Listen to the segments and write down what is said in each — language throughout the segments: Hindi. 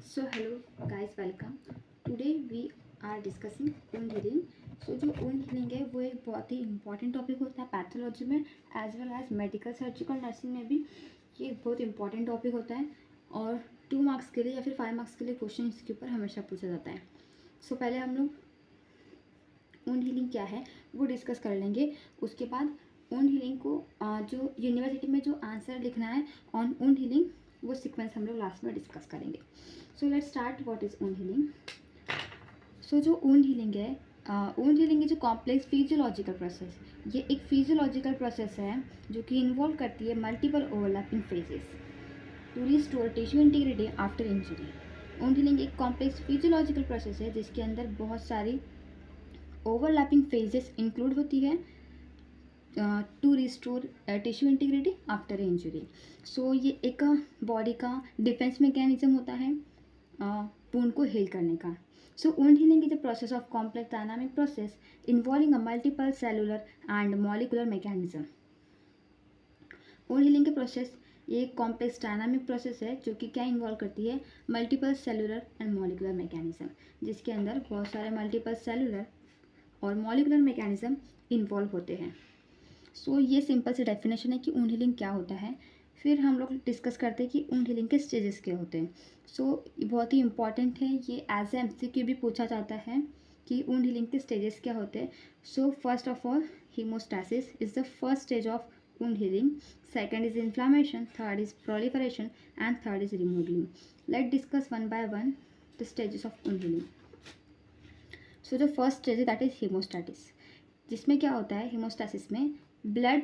So hello guys, welcome. Today we are discussing wound healing. So जो wound healing है वो एक बहुत ही important topic होता है पैथोलॉजी में as well as medical surgical nursing में भी ये एक बहुत important topic होता है और 2 मार्क्स के लिए या फिर 5 मार्क्स के लिए क्वेश्चन इसके ऊपर हमेशा पूछा जाता है. So पहले हम लोग wound healing क्या है वो डिस्कस कर लेंगे. उसके बाद wound healing को जो यूनिवर्सिटी में जो आंसर लिखना है ऑन wound healing वो सीक्वेंस हम लोग लास्ट में डिस्कस करेंगे. So let's start. What is wound healing? So जो वुंड हीलिंग है, wound healing is a complex physiological process. ये एक फिजियोलॉजिकल प्रोसेस है जो कि इन्वॉल्व करती है multiple overlapping phases to restore tissue integrity after injury. Wound healing एक कॉम्प्लेक्स फिजियोलॉजिकल प्रोसेस है जिसके अंदर बहुत सारी ओवरलैपिंग फेजेस इंक्लूड होती है to restore tissue integrity after injury. So ये एक बॉडी का डिफेंस मैकेनिज्म होता है वुंड को हील करने का. So wound healing is a process of complex dynamic process involving a multiple cellular and molecular mechanism. Wound healing के प्रोसेस ये एक कॉम्प्लेक्स डायनामिक प्रोसेस है जो कि क्या इन्वॉल्व करती है multiple cellular and molecular mechanism, जिसके अंदर बहुत सारे मल्टीपल सेलुलर और मॉलिकुलर मैकेनिज्म इन्वॉल्व होते हैं. सो ये सिंपल सी डेफिनेशन है कि वुंड हीलिंग क्या होता है. फिर हम लोग डिस्कस करते हैं कि वुंड हीलिंग के स्टेजेस क्या होते हैं. सो बहुत ही इंपॉर्टेंट है, ये एज ए एमसीक्यू भी पूछा जाता है कि वुंड हीलिंग के स्टेजेस क्या होते हैं. So first of all haemostasis is the first stage of wound healing. Second is inflammation, third is proliferation and third is remodelling. Let discuss one by one the stages of wound healing. So जो फर्स्ट स्टेज है दैट इज हीमोस्टैटिस, जिसमें क्या होता है हीमोस्टैसिस में ब्लड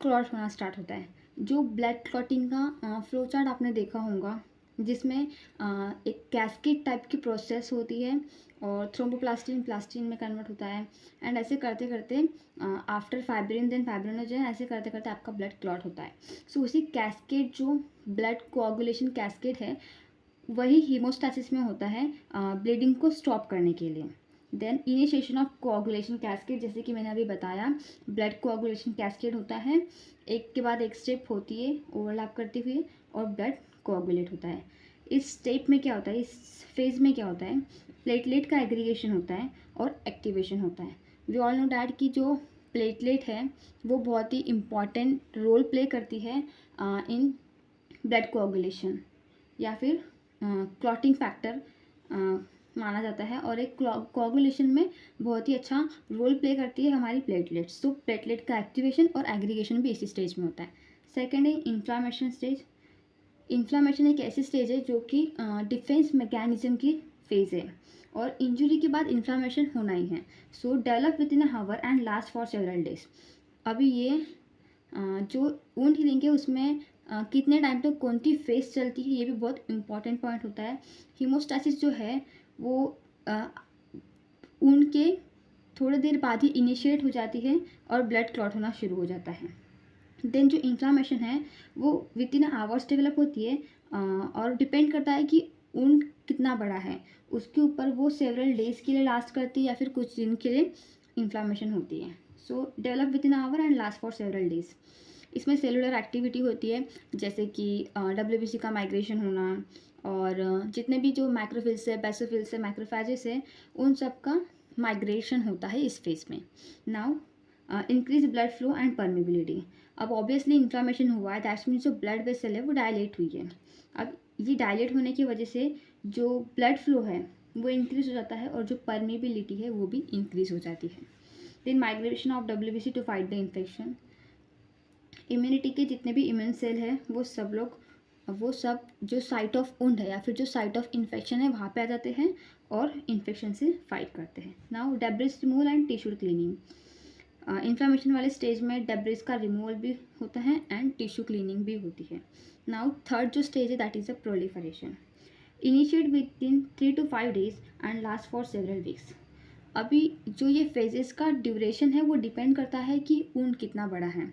क्लॉट होना स्टार्ट होता है. जो ब्लड क्लॉटिंग का फ्लो चार्ट आपने देखा होगा जिसमें एक कैस्केड टाइप की प्रोसेस होती है और थ्रोम्बोप्लास्टिन प्लास्टिन में कन्वर्ट होता है एंड ऐसे करते करते आफ्टर फाइब्रिन देन फाइब्रिनोजन ऐसे करते करते आपका ब्लड क्लॉट होता है. सो उसी कैस्केड जो ब्लड कोआगुलेशन कैस्केड है वही हीमोस्टैसिस में होता है ब्लीडिंग को स्टॉप करने के लिए. Then initiation of coagulation cascade, जैसे कि मैंने अभी बताया ब्लड कोआगुलेशन कैस्केड होता है, एक के बाद एक स्टेप होती है ओवरलैप करती हुई और ब्लड कोआगुलेट होता है. इस स्टेप में क्या होता है, इस फेज में क्या होता है, प्लेटलेट का एग्रीगेशन होता है और एक्टिवेशन होता है. वी ऑल नो डैट कि जो प्लेटलेट है वो बहुत ही इम्पॉर्टेंट रोल प्ले करती है इन ब्लड कोआगुलेशन या फिर क्लॉटिंग फैक्टर माना जाता है और एक कोआगुलेशन में बहुत ही अच्छा रोल प्ले करती है हमारी प्लेटलेट्स. तो प्लेटलेट का एक्टिवेशन और एग्रीगेशन भी इसी स्टेज में होता है. सेकेंड है इन्फ्लामेशन स्टेज. इन्फ्लामेशन एक ऐसी स्टेज है जो कि डिफेंस मैकेनिज्म की फेज है और इंजरी के बाद इन्फ्लामेशन होना ही है. So develop within hour and last for several days. अभी ये जो वुंड हीलिंग है उसमें कितने टाइम तक कौन सी फेज चलती है ये भी बहुत इंपॉर्टेंट पॉइंट होता है. हीमोस्टैसिस जो है वो वुंड के थोड़ी देर बाद ही इनिशिएट हो जाती है और ब्लड क्लॉट होना शुरू हो जाता है. देन जो इन्फ्लामेशन है वो विद इन आवर्स डेवलप होती है और डिपेंड करता है कि वुंड कितना बड़ा है उसके ऊपर, वो सेवरल डेज के लिए लास्ट करती है या फिर कुछ दिन के लिए इन्फ्लामेशन होती है. So develop with in our and last for several days. इसमें सेलुलर एक्टिविटी होती है जैसे कि WBC का माइग्रेशन होना और जितने भी जो मैक्रोफिल्स है बेसोफिल्स है मैक्रोफेजेस है उन सब का माइग्रेशन होता है इस फेज में. Now increase blood flow and permeability. अब ऑब्वियसली इन्फ्लामेशन हुआ है दैट्स मीन्स जो ब्लड वेसल है वो डायलेट हुई है. अब ये डायलेट होने की वजह से जो ब्लड फ्लो है वो इंक्रीज हो जाता है और जो परमिबिलिटी है वो भी इंक्रीज हो जाती है. Then migration of WBC to fight the infection. Immunity के जितने भी इम्यून सेल है वो सब जो साइट ऑफ वुंड है या फिर जो साइट ऑफ इन्फेक्शन है वहाँ पे आ जाते हैं और इन्फेक्शन से फाइट करते हैं. Now debris removal and tissue cleaning. Inflammation वाले स्टेज में डेब्रिस का रिमूवल भी होता है एंड टिश्यू क्लीनिंग भी होती है. नाउ थर्ड जो स्टेज है that is a proliferation. Initiate within 3 to 5 days and last for several weeks. अभी जो ये फेजेस का ड्यूरेशन है वो डिपेंड करता है कि वुंड कितना बड़ा है.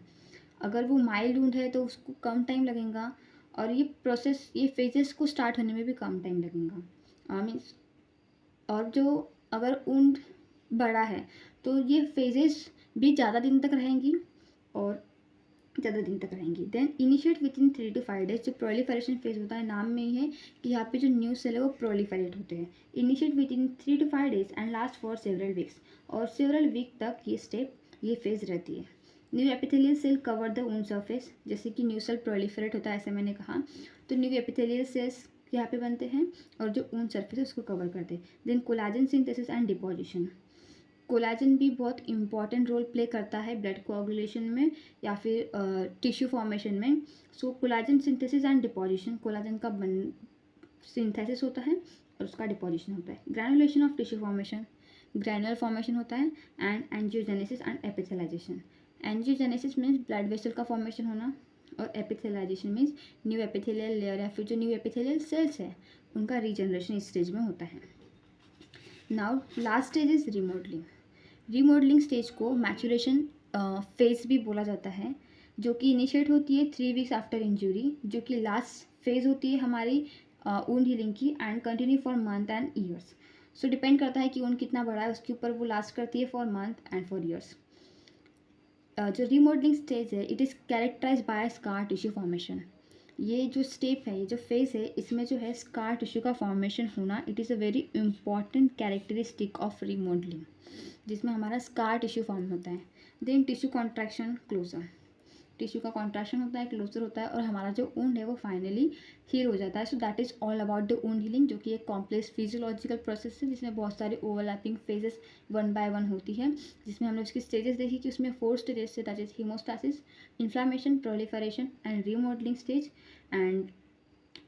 अगर वो माइल्ड वुंड है तो उसको कम टाइम लगेगा और ये प्रोसेस ये फेजेस को स्टार्ट होने में भी कम टाइम लगेगा मीन्स. और जो अगर वुंड बड़ा है तो ये फेजेस भी ज़्यादा दिन तक रहेंगी और ज़्यादा दिन तक रहेंगी। Then initiate within 3 to 5 days, जो प्रोलिफरेशन फेज होता है, नाम में ही है कि यहाँ पे जो न्यू सेल है वो प्रोलिफरेट होते हैं। Initiate within 3 to 5 days and last for several weeks, और सेवरल वीक तक ये फेज रहती है। New epithelial cell cover the wound surface, जैसे कि न्यू सेल प्रोलिफरेट होता है, ऐसे मैंने कहा, तो न्यू एपिथेलियल सेल्स यहाँ पे बनते हैं और जो वुंड सरफेस है उसको कवर करते हैं। Then collagen synthesis and deposition, collagen भी बहुत इंपॉर्टेंट रोल प्ले करता है ब्लड कोआगुलेशन में या फिर टिश्यू फॉर्मेशन में। So collagen synthesis and deposition, collagen का सिंथेसिस होता है और उसका डिपोजिशन होता है। Granulation of tissue formation, granular formation होता है। And angiogenesis and epithelialisation, angiogenesis means blood vessel का फॉर्मेशन होना, और epithelialisation means new epithelial layer या फिर जो न्यू एपिथेलियल सेल्स है उनका रीजनरेशन इस स्टेज में होता है। Now last stage is remodelling. Remodelling stage को मैचुरेशन फेज भी बोला जाता है, जो कि इनिशिएट होती है 3 वीक्स आफ्टर इंजरी, जो कि लास्ट फेज होती है हमारी वुंड हीलिंग की, and continue for month and years. So depend करता है कि वुंड कितना बड़ा है उसके ऊपर वो लास्ट करती है for month and for years. जो रीमॉडलिंग स्टेज है it is characterize by scar tissue formation. ये जो स्टेप है, ये जो फेज है, इसमें जो है स्कार टिश्यू का फॉर्मेशन होना it is a very important characteristic of remodeling, जिसमें हमारा स्कार टिश्यू फॉर्म होता है। Then tissue contraction closure, tissue का कॉन्ट्रैक्शन होता है, क्लोजर होता है, और हमारा जो वुंड है वो फाइनली हील हो जाता है। सो that is all about the wound healing, जो कि एक कॉम्प्लेक्स फिजियोलॉजिकल प्रोसेस है जिसमें बहुत सारी ओवरलैपिंग फेजेस 1 by 1 होती है, जिसमें हम लोग इसकी स्टेजेस देखी कि उसमें 4 स्टेजेस से, that is haemostasis, inflammation, proliferation and remodelling stage. And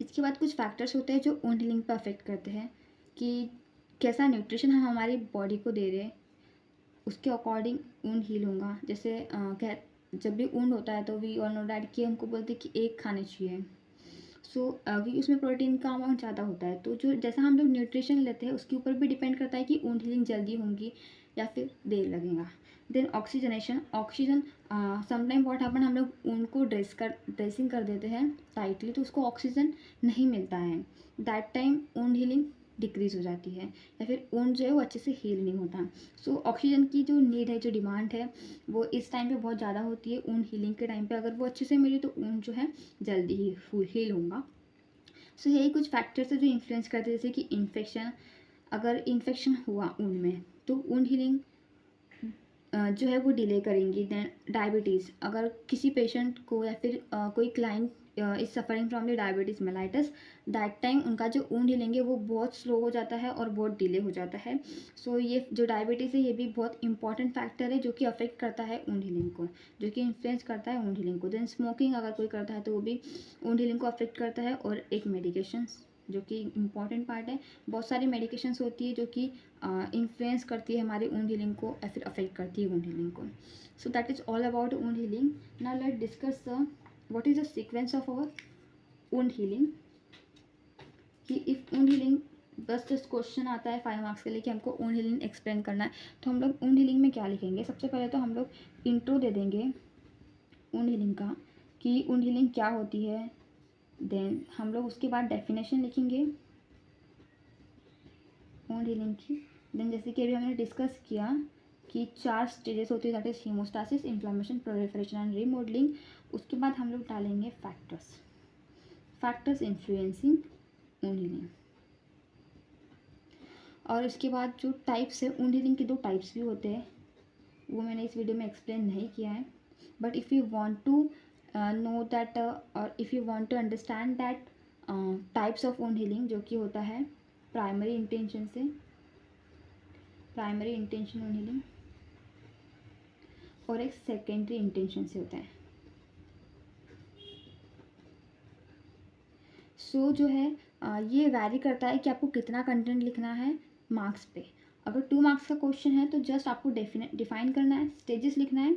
इसके बाद कुछ फैक्टर्स होते हैं जो वुंड हीलिंग पर अफेक्ट करते हैं, कि कैसा न्यूट्रिशन हम हमारी बॉडी को दे रहे हैं, उसके अकॉर्डिंग वुंड हील होगा। जैसे जब भी वुंड होता है तो वी ऑल नो डैट कि हमको बोलते हैं कि एक खाने चाहिए। सो क्योंकि उसमें प्रोटीन का अमाउंट ज़्यादा होता है, तो जो जैसा हम लोग न्यूट्रिशन लेते हैं उसके ऊपर भी डिपेंड करता है कि वुंड हीलिंग जल्दी होंगी या फिर देर लगेगा। Then oxygenation, oxygen sometime what happen, हम लोग उनको ड्रेसिंग कर देते हैं टाइटली, तो उसको ऑक्सीजन नहीं मिलता है, that time wound healing decrease हो जाती है, या फिर वुंड जो है वो अच्छे से हील नहीं होता। सो ऑक्सीजन की जो नीड है, जो डिमांड है, वो इस टाइम पे बहुत ज़्यादा होती है। वुंड हीलिंग के टाइम पे अगर वो अच्छे से मिली तो वुंड जो है जल्दी ही हील होगा। सो यही कुछ फैक्टर्स है जो इन्फ्लुएंस करते हैं, जैसे कि इन्फेक्शन, अगर इन्फेक्शन हुआ वुंड में तो वुंड हीलिंग जो है वो डिले करेंगी। देन डायबिटीज़, अगर किसी पेशेंट को या फिर कोई client is suffering from the diabetes mellitus, that time उनका जो वुंड हीलिंग है वो बहुत स्लो हो जाता है और बहुत डिले हो जाता है। सो ये जो डायबिटीज़ है ये भी बहुत इंपॉर्टेंट फैक्टर है जो कि अफेक्ट करता है वुंड हीलिंग को, जो कि इन्फ्लुएंस करता है वुंड हीलिंग को। देन स्मोकिंग अगर कोई करता है तो वो भी वुंड हीलिंग को अफेक्ट करता है। और एक मेडिकेशंस जो कि इम्पॉर्टेंट पार्ट है, बहुत सारी मेडिकेशंस होती है जो कि इन्फ्लुएंस करती है हमारी वुंड हीलिंग को या फिर अफेक्ट करती है वुंड हीलिंग को। So that is all about wound healing. Now let discuss the what is the sequence of our wound healing, कि इफ वुंड हीलिंग, बस जस्ट क्वेश्चन आता है 5 मार्क्स के लिए कि हमको वुंड हीलिंग एक्सप्लेन करना है, तो हम लोग वुंड हीलिंग में क्या लिखेंगे। सबसे पहले तो हम लोग इंट्रो दे देंगे वुंड हीलिंग का, कि वुंड हीलिंग क्या होती है। देन हम लोग उसके बाद डेफिनेशन लिखेंगे वुंड हीलिंग की। देन जैसे कि अभी हमने डिस्कस किया कि 4 स्टेजेस होती है, that is haemostasis, inflammation, proliferation and remodelling. उसके बाद हम लोग डालेंगे फैक्टर्स इन्फ्लुएंसिंग वुंड हीलिंग। और उसके बाद जो टाइप्स है, वुंड हीलिंग के 2 टाइप्स भी होते हैं, वो मैंने इस वीडियो में एक्सप्लेन नहीं किया है, but if you want to know that और if you want to understand that types of wound healing, जो कि होता है प्राइमरी इंटेंशन वुंड हीलिंग, और एक सेकेंडरी इंटेंशन से होता है। सो जो है ये वैरी करता है कि आपको कितना कंटेंट लिखना है मार्क्स पे। अगर 2 मार्क्स का क्वेश्चन है तो जस्ट आपको डिफाइन करना है, स्टेजेस लिखना है,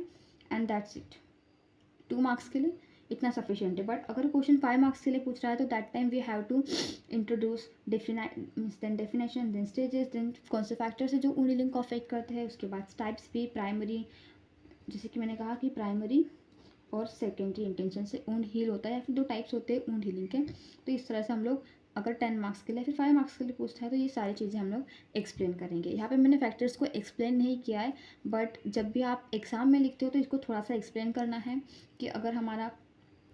एंड दैट्स इट। 2 मार्क्स के लिए इतना सफिशिएंट है। बट अगर क्वेश्चन 5 मार्क्स के लिए पूछ रहा है तो that time we have to introduce then definition, then stages, then कौन से फैक्टर्स है जो वुंड हीलिंग को अफेक्ट करते हैं। उसके बाद टाइप्स भी, प्राइमरी, जैसे कि मैंने कहा कि प्राइमरी और सेकेंडरी इंटेंशन से वुंड हील होता है, या फिर 2 टाइप्स होते हैं वुंड हीलिंग के। तो इस तरह से हम लोग अगर 10 मार्क्स के लिए फिर 5 मार्क्स के लिए पूछता है तो ये सारी चीज़ें हम लोग एक्सप्लेन करेंगे। यहाँ पे मैंने फैक्टर्स को एक्सप्लेन नहीं किया है, बट जब भी आप एग्ज़ाम में लिखते हो तो इसको थोड़ा सा एक्सप्लेन करना है कि अगर हमारा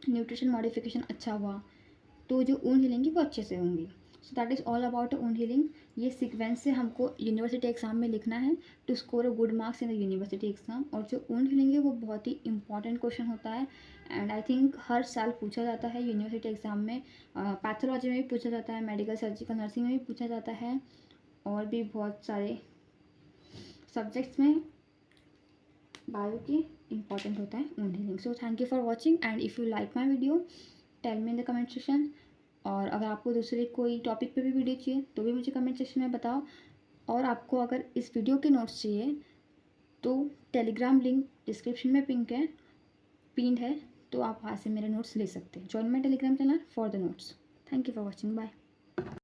न्यूट्रिशन मॉडिफिकेशन अच्छा हुआ तो जो वुंड हीलिंग है वो अच्छे से होंगी। So that is all about wound healing. ये सीक्वेंस से हमको यूनिवर्सिटी एग्ज़ाम में लिखना है to score a good marks in the university exam. और जो वुंड हीलिंग है वो बहुत ही इंपॉर्टेंट क्वेश्चन होता है एंड आई थिंक हर साल पूछा जाता है यूनिवर्सिटी एग्ज़ाम में। पैथोलॉजी में भी पूछा जाता है, मेडिकल सर्जिकल नर्सिंग में भी पूछा जाता है, और भी बहुत सारे सब्जेक्ट्स में बायो के इंपॉर्टेंट होता है wound healing. So thank you for watching and if you like my video tell me in the comment section. और अगर आपको दूसरे कोई टॉपिक पे भी वीडियो चाहिए तो भी मुझे कमेंट सेक्शन में बताओ। और आपको अगर इस वीडियो के नोट्स चाहिए तो टेलीग्राम लिंक डिस्क्रिप्शन में पिंड है, तो आप वहाँ से मेरे नोट्स ले सकते हैं। Join my Telegram channel for the notes. Thank you for watching, bye.